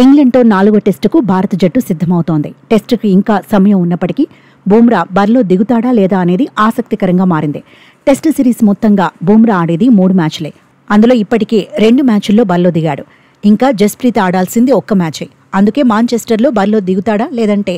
ఇంగ్లండ్తో 4వ టెస్టుకు భారత జట్టు సిద్ధమవుతోంది. టెస్టుకు ఇంకా సమయం ఉన్నప్పటికీ బుమ్రా బరిలో దిగుతాడా లేదా అనేది ఆసక్తికరంగా మారింది. టెస్టు సిరీస్ మొత్తంగా బుమ్రా ఆడేది 3 మ్యాచ్లే. అందులో ఇప్పటికే 2 మ్యాచ్ల్లో బరిలో దిగాడు. ఇంకా జస్ప్రీత్ ఆడాల్సింది ఒక్క మ్యాచే. అందుకే మాంచెస్టర్లో బరిలో దిగుతాడా లేదంటే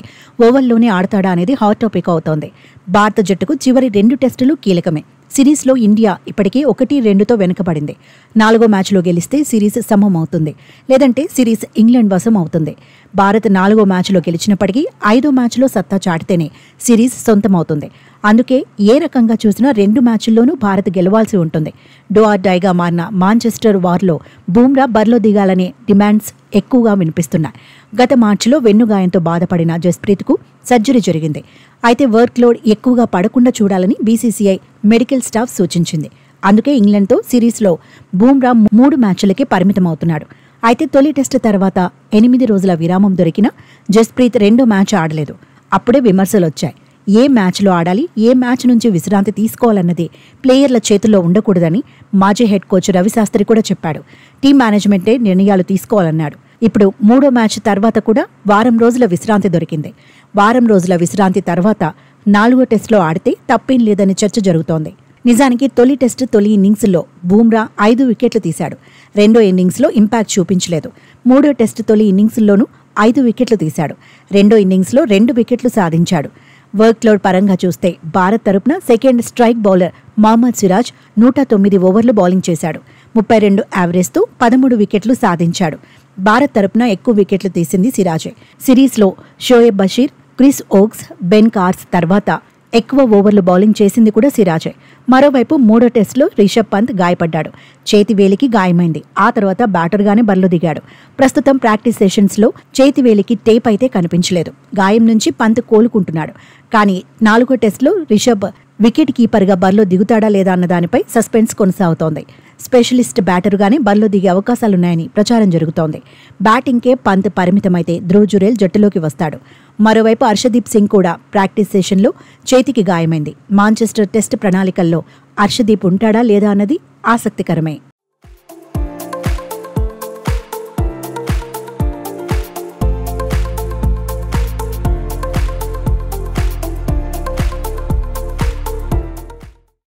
ఓవల్లోనే ఆడతాడా అనేది హాట్ టాపిక్ అవుతోంది. భారత జట్టుకు చివరి 2 టెస్టులు కీలకమే. సిరీస్లో ఇండియా ఇప్పటికే 1-2తో వెనుకబడింది. 4వ మ్యాచ్లో గెలిస్తే సిరీస్ సమం అవుతుంది, లేదంటే సిరీస్ ఇంగ్లాండ్ వశం అవుతుంది. భారత్ 4వ మ్యాచ్లో గెలిచినప్పటికీ 5వ మ్యాచ్లో సత్తా చాటితేనే సిరీస్ సొంతమవుతుంది. అందుకే ఏ రకంగా చూసినా 2 మ్యాచ్ల్లోనూ భారత్ గెలవాల్సి ఉంటుంది. డూ ఆర్ డైగా మారిన మాంచెస్టర్ వార్లో బుమ్రా బరిలో దిగాలనే డిమాండ్స్ ఎక్కువగా వినిపిస్తున్నాయి. గత మార్చిలో వెన్నుగాయంతో బాధపడిన జస్ప్రీత్కు సర్జరీ జరిగింది. అయితే వర్క్ లోడ్ ఎక్కువగా పడకుండా చూడాలని బీసీసీఐ మెడికల్ స్టాఫ్ సూచించింది. అందుకే ఇంగ్లాండ్తో సిరీస్లో బుమ్రా 3 మ్యాచ్లకే పరిమితమవుతున్నాడు. అయితే తొలి టెస్టు తర్వాత 8 రోజుల విరామం దొరికినా జస్ప్రీత్ 2వ మ్యాచ్ ఆడలేదు. అప్పుడే విమర్శలొచ్చాయి. ఏ మ్యాచ్లో ఆడాలి, ఏ మ్యాచ్ నుంచి విశ్రాంతి తీసుకోవాలన్నది ప్లేయర్ల చేతుల్లో ఉండకూడదని మాజీ హెడ్ కోచ్ రవిశాస్త్రి కూడా చెప్పాడు. టీం మేనేజ్మెంటే నిర్ణయాలు తీసుకోవాలన్నాడు. ఇప్పుడు 3వ మ్యాచ్ తర్వాత కూడా వారం రోజుల విశ్రాంతి దొరికింది. వారం రోజుల విశ్రాంతి తర్వాత 4వ టెస్టులో ఆడితే తప్పేం లేదని చర్చ జరుగుతోంది. నిజానికి తొలి టెస్టు తొలి ఇన్నింగ్స్లో బుమ్రా 5 వికెట్లు తీశాడు. 2వ ఇన్నింగ్స్లో ఇంపాక్ట్ చూపించలేదు. 3వ టెస్టు తొలి ఇన్నింగ్స్లోనూ 5 వికెట్లు తీశాడు. 2వ ఇన్నింగ్స్లో 2 వికెట్లు సాధించాడు. వర్క్లోడ్ పరంగా చూస్తే భారత్ తరపున second strike bowler Mohammed Siraj 109 ఓవర్లు బౌలింగ్ చేశాడు. 32 యావరేజ్తో 13 వికెట్లు సాధించాడు. భారత్ తరపున ఎక్కువ వికెట్లు తీసింది సిరాజే. సిరీస్లో Shoaib Bashir, Chris Woakes, Ben Carse తర్వాత ఎక్కువ ఓవర్లు బౌలింగ్ చేసింది కూడా సిరాజే. మరోవైపు 3వ టెస్టులో రిషబ్ పంత్ గాయపడ్డాడు. చేతివేలికి గాయమైంది. ఆ తర్వాత బ్యాటర్గానే బరిలో దిగాడు. ప్రస్తుతం ప్రాక్టీస్ సెషన్స్లో చేతివేలికి టేప్ అయితే కనిపించలేదు. గాయం నుంచి పంత్ కోలుకుంటున్నాడు. కానీ 4వ టెస్టులో రిషబ్ వికెట్ కీపర్గా బరిలో దిగుతాడా లేదా అన్న దానిపై సస్పెన్స్ కొనసాగుతోంది. స్పెషలిస్ట్ బ్యాటర్గానే బరిలో దిగే అవకాశాలున్నాయని ప్రచారం జరుగుతోంది. బ్యాటింగ్కే పంత్ పరిమితమైతే ధ్రువ్ జురేల్ జట్టులోకి వస్తాడు. మరోవైపు హర్షదీప్ సింగ్ కూడా ప్రాక్టీస్ సెషన్లో చేతికి గాయమైంది. మాంచెస్టర్ టెస్ట్ ప్రణాళికల్లో హర్షదీప్ ఉంటాడా లేదా అన్నది ఆసక్తికరమే.